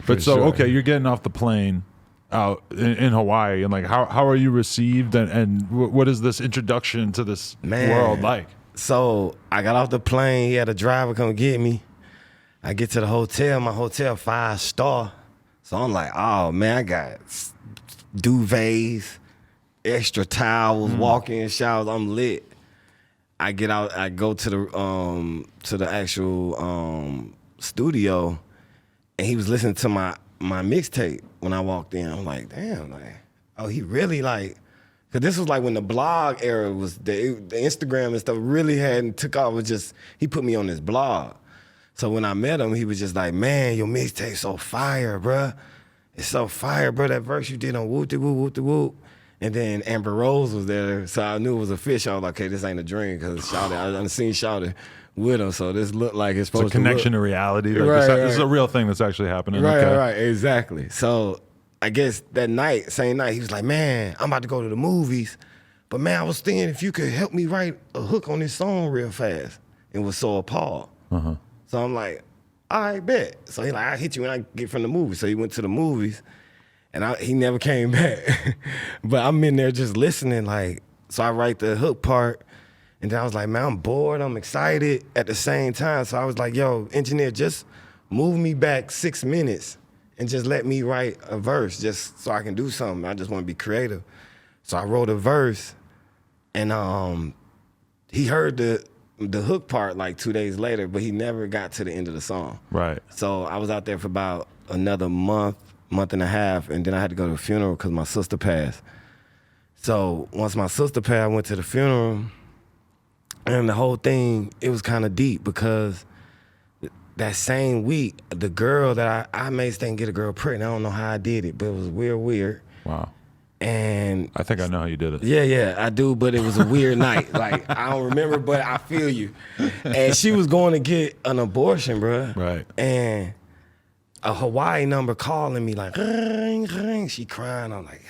But so, okay, you're getting off the plane out in Hawaii, and like, how are you received, and what is this introduction to this world like? So I got off the plane. He had a driver come get me. I get to the hotel. My hotel 5-star. So I'm like, oh man, I got duvets, extra towels, walk-in showers. I'm lit. I get out. I go to the actual studio, and he was listening to my mixtape when I walked in. I'm like, damn, like, oh, he really like. Cause this was like when the blog era was, the Instagram and stuff really hadn't took off. It was just, he put me on his blog. So when I met him, he was just like, man, your mixtape so fire, bruh. It's so fire, bro. That verse you did on Whoop de Whoop, Whoop de Whoop. And then Amber Rose was there, so I knew it was a fish. I was like, okay, this ain't a dream, because Shawty, I done seen Shawty with him, so this looked like it's supposed to It's a connection to reality. Like right. This is a real thing that's actually happening. Right, okay. right, exactly. So I guess that night, same night, he was like, man, I'm about to go to the movies, but man, I was thinking if you could help me write a hook on this song real fast. It was so appalled. Uh-huh. So I'm like, all right, bet. So he like, I'll hit you when I get from the movies. So he went to the movies, and he never came back. But I'm in there just listening, like, so I write the hook part, and then I was like, man, I'm bored, I'm excited at the same time. So I was like, yo, engineer, just move me back 6 minutes and just let me write a verse just so I can do something. I just want to be creative. So I wrote a verse, and he heard the hook part like 2 days later, but he never got to the end of the song. Right. So I was out there for about another month and a half, and then I had to go to a funeral because my sister passed. So once my sister passed, I went to the funeral, and the whole thing, it was kind of deep because that same week, the girl that I made stay and get a girl pregnant. I don't know how I did it, but it was weird. Wow. And I think I know how you did it. Yeah, I do, but it was a weird night. Like, I don't remember, but I feel you. And she was going to get an abortion, bro. Right. And a Hawaii number calling me like, ring, ring. She crying. I'm like,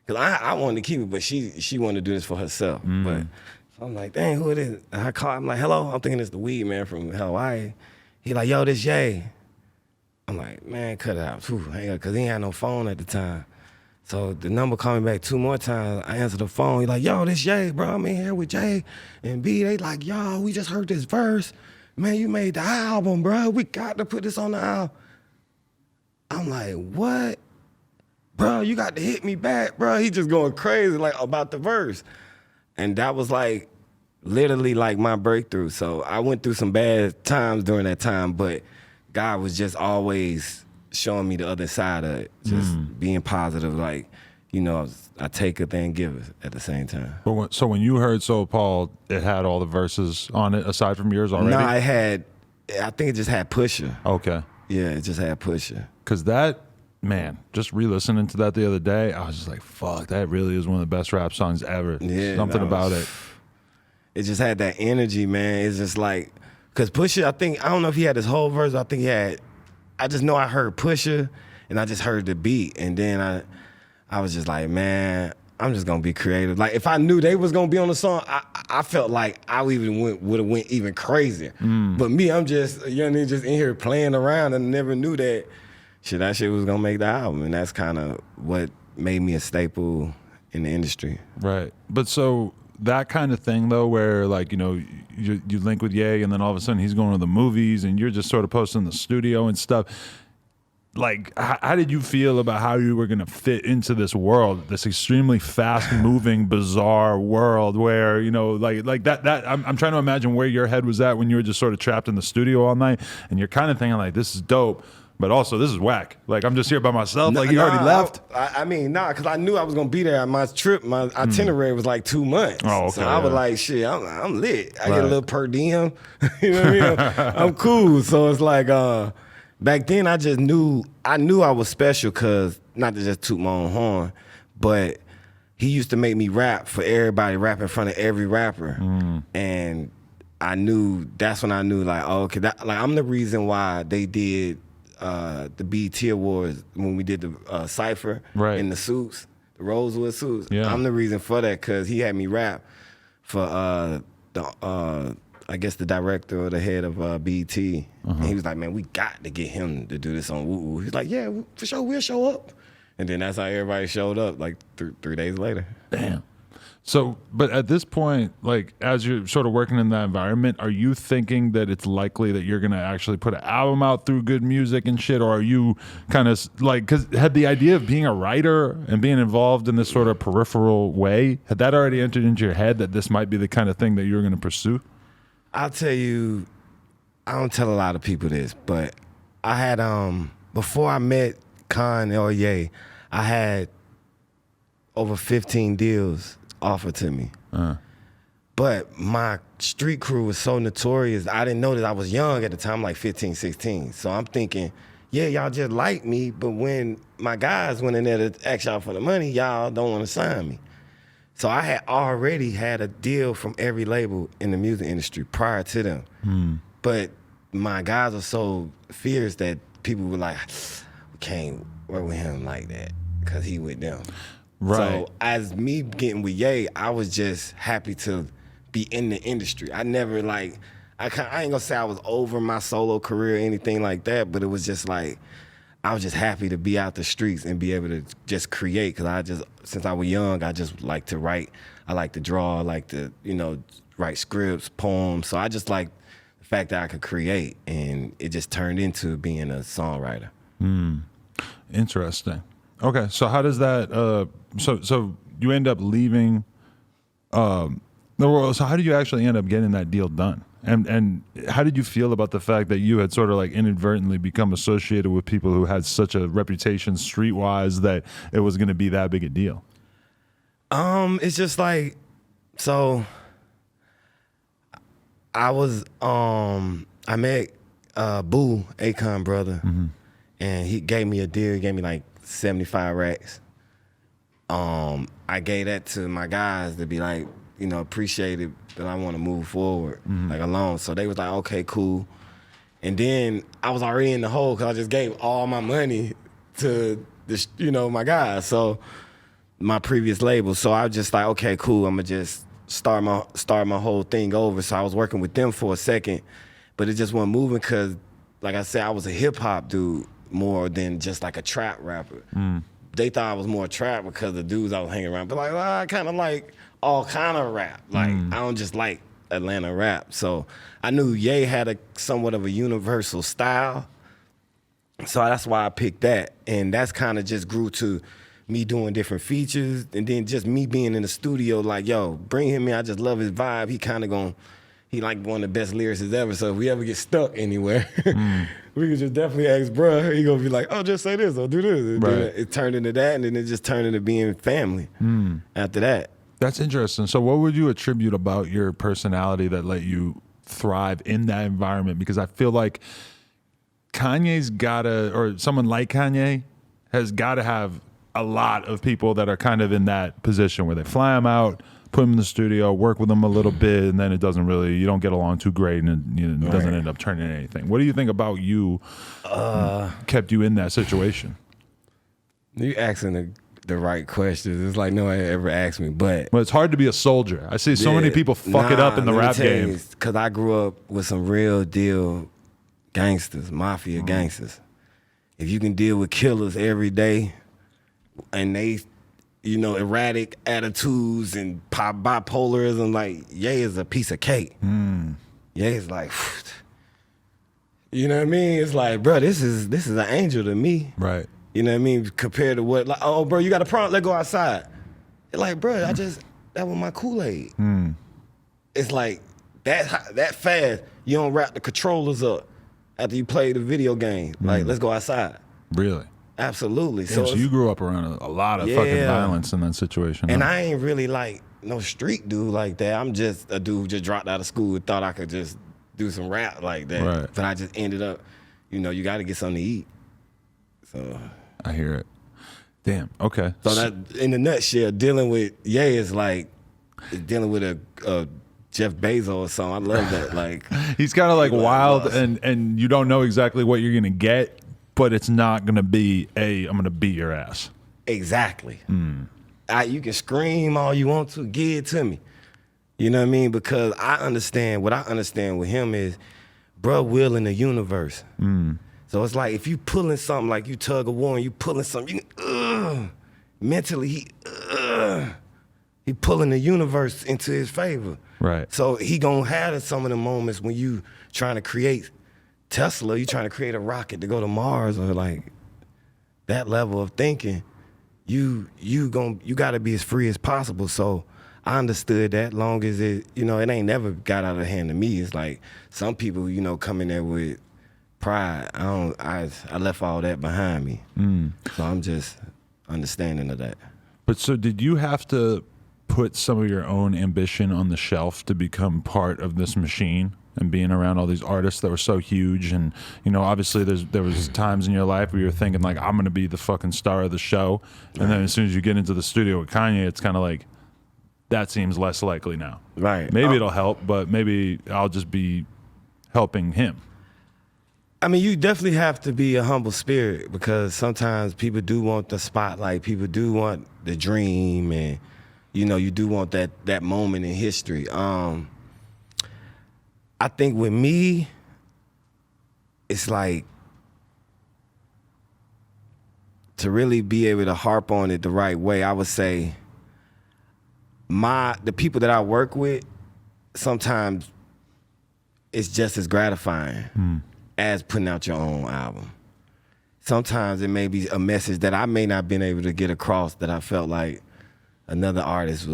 because I wanted to keep it, but she wanted to do this for herself. But so I'm like, dang, who it is? And I call, I'm like, hello. I'm thinking it's the weed man from Hawaii. He like, yo, this Jay. I'm like, man, cut it out. Hang up, because he ain't had no phone at the time. So the number called me back 2 more times. I answered the phone. He like, yo, this Jay, bro. I'm in here with Jay and B. They like, yo, we just heard this verse. Man, you made the album, bro. We got to put this on the album. I'm like, what? Bro, you got to hit me back, bro. He just going crazy like about the verse. And that was like literally like my breakthrough. So I went through some bad times during that time, but God was just always showing me the other side of it, just being positive, like, you know, I take a thing, give it at the same time. But so when you heard So Appalled, it had all the verses on it aside from yours already? No, I think it just had Pusha. Okay. Yeah, it just had Pusha. Because that, man, just re-listening to that the other day, I was just like, fuck, that really is one of the best rap songs ever. Yeah, Something about it. It just had that energy, man. It's just like, because Pusha, I don't know if he had his whole verse, I think he had, I just know I heard Pusha, and I just heard the beat, and then I was just like, man, I'm just gonna be creative. Like, if I knew they was gonna be on the song, I felt like I would have went even crazier. But me, I'm just a young nigga just in here playing around, and never knew that shit was gonna make the album, and that's kind of what made me a staple in the industry. Right. But so that kind of thing though, where like, you know, you link with Ye, and then all of a sudden he's going to the movies, and you're just sort of posting in the studio and stuff. Like, how did you feel about how you were going to fit into this world, this extremely fast-moving, bizarre world where, you know, like that I'm trying to imagine where your head was at when you were just sort of trapped in the studio all night, and you're kind of thinking like, this is dope, but also this is whack. Like, I'm just here by myself. Like, you already left. Because I knew I was gonna be there. My trip, my itinerary was like 2 months. Oh, okay. So I was like, shit, I'm lit. I get a little per diem. You know what I mean? I'm cool. So it's like, back then I just knew I was special, because not to just toot my own horn, but he used to make me rap for everybody, rap in front of every rapper, and that's when I knew like, oh, okay, like I'm the reason why they did the BET Awards when we did the Cypher in the suits, the Rosewood suits. Yeah. I'm the reason for that, because he had me rap for the I guess the director or the head of BET. And he was like, man, we got to get him to do this on Woo Woo. He's like, yeah, for sure, we'll show up. And then that's how everybody showed up, like 3 days later. Damn. So, but at this point, like, as you're sort of working in that environment, are you thinking that it's likely that you're going to actually put an album out through good music and shit? Or are you kind of like, because had the idea of being a writer and being involved in this sort of peripheral way, had that already entered into your head that this might be the kind of thing that you're going to pursue? I'll tell you, I don't tell a lot of people this, but I had, before I met Kanye or Ye, I had over 15 deals offered to me. But my street crew was so notorious, I didn't know that I was young at the time, like 15, 16. So I'm thinking, yeah, y'all just like me, but when my guys went in there to ask y'all for the money, y'all don't want to sign me. So I had already had a deal from every label in the music industry prior to them. But my guys are so fierce that people were like, we can't work with him like that because he with them. Right. So as me getting with Ye, I was just happy to be in the industry. I never like, I ain't gonna say I was over my solo career or anything like that, but it was just like, I was just happy to be out the streets and be able to just create, because since I was young, I just like to write. I like to draw. I like to, write scripts, poems. So I just like the fact that I could create, and it just turned into being a songwriter. Interesting. Okay, so how does that? So you end up leaving. So how did you actually end up getting that deal done? And how did you feel about the fact that you had sort of like inadvertently become associated with people who had such a reputation streetwise that it was going to be that big a deal? It's just like, so I was I met Boo, Akon brother, and he gave me a deal. He gave me like 75 racks. I gave that to my guys to be like, appreciate it, that I want to move forward, like alone. So they was like, okay, cool. And then I was already in the hole because I just gave all my money to the, my guys. So my previous label. So I was just like, okay, cool. I'm gonna just start my whole thing over. So I was working with them for a second, but it just wasn't moving because, like I said, I was a hip hop dude more than just like a trap rapper. They thought I was more trap because the dudes I was hanging around. But like, well, I kind of like all kind of rap. Like, I don't just like Atlanta rap. So I knew Ye had a somewhat of a universal style. So that's why I picked that. And that's kind of just grew to me doing different features, and then just me being in the studio like, yo, bring him in. I just love his vibe. He like one of the best lyricists ever. So if we ever get stuck anywhere, we could just definitely ask bruh. He gonna be like, oh, just say this or do this. And then it turned into that, and then it just turned into being family after that. That's interesting. So what would you attribute about your personality that let you thrive in that environment? Because I feel like Kanye's gotta, or someone like Kanye has gotta have a lot of people that are kind of in that position where they fly him out, put him in the studio, work with him a little bit, and then you don't get along too great, and it doesn't end up turning into anything. What do you think about you kept you in that situation? You asking the right questions. It's like no one ever asked me, but Well, it's hard to be a soldier. I see so many people fuck it up in the rap game. Because I grew up with some real deal gangsters, mafia gangsters. If you can deal with killers every day, and they, erratic attitudes and bipolarism, like, Ye is a piece of cake. Ye is like, you know what I mean? It's like, bro, this is an angel to me. Right. You know what I mean? Compared to what, like, oh, bro, you got a problem? Let's go outside. It's like, bro, that was my Kool-Aid. It's like, that fast, you don't wrap the controllers up after you play the video game. Like, let's go outside. Really? Absolutely. Damn, so you grew up around a lot of fucking violence in that situation. And I ain't really like no street dude like that. I'm just a dude who just dropped out of school and thought I could just do some rap like that. Right. But I just ended up, you got to get something to eat. So I hear it. Damn. Okay. So that, in a nutshell, dealing with Ye is like dealing with a Jeff Bezos or something. I love that. Like, he's kind of like wild, and you don't know exactly what you're gonna get, but it's not gonna be I'm gonna beat your ass. Exactly. You can scream all you want to, give it to me. You know what I mean? Because what I understand with him is, bruh willing the universe. So it's like if you pulling something, like you tug of war and you pulling something, mentally he pulling the universe into his favor. Right. So he gonna have some of the moments when you trying to create Tesla, you trying to create a rocket to go to Mars, or like that level of thinking, you gotta be as free as possible. So I understood that, long as it ain't never got out of hand to me. It's like some people, come in there with pride. I left all that behind me. So I'm just understanding of that. But so did you have to put some of your own ambition on the shelf to become part of this machine and being around all these artists that were so huge? And obviously there was times in your life where you were thinking like, I'm gonna be the fucking star of the show, and then as soon as you get into the studio with Kanye, it's kind of like, that seems less likely now. Right. Maybe it'll help, but maybe I'll just be helping him. I mean, you definitely have to be a humble spirit, because sometimes people do want the spotlight, people do want the dream, and you do want that moment in history. I think with me, it's like, to really be able to harp on it the right way, I would say the people that I work with, sometimes it's just as gratifying as putting out your own album. Sometimes it may be a message that I may not been able to get across that I felt like another artist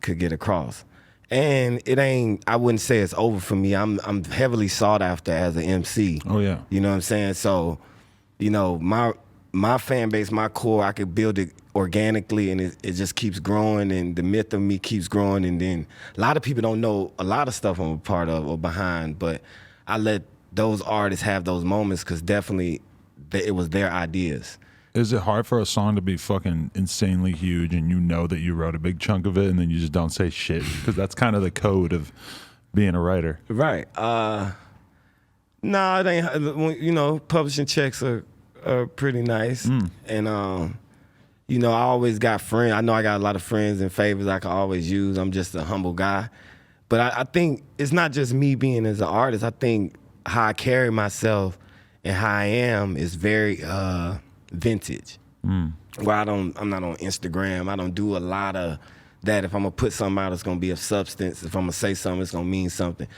could get across. And I wouldn't say it's over for me. I'm heavily sought after as an MC. Oh yeah. You know what I'm saying? So, my fan base, my core, I could build it organically, and it just keeps growing, and the myth of me keeps growing. And then a lot of people don't know a lot of stuff I'm a part of or behind, but I let those artists have those moments, because definitely it was their ideas. Is it hard for a song to be fucking insanely huge and that you wrote a big chunk of it and then you just don't say shit? Because that's kind of the code of being a writer. Right. No, it ain't. Publishing checks are pretty nice. And, I always got friends. I know I got a lot of friends and favors I can always use. I'm just a humble guy. But I think it's not just me being as an artist. I think how I carry myself and how I am is very vintage. Where I'm not on Instagram. I don't do a lot of that. If I'm gonna put something out, it's gonna be of substance. If I'm gonna say something, it's gonna mean something.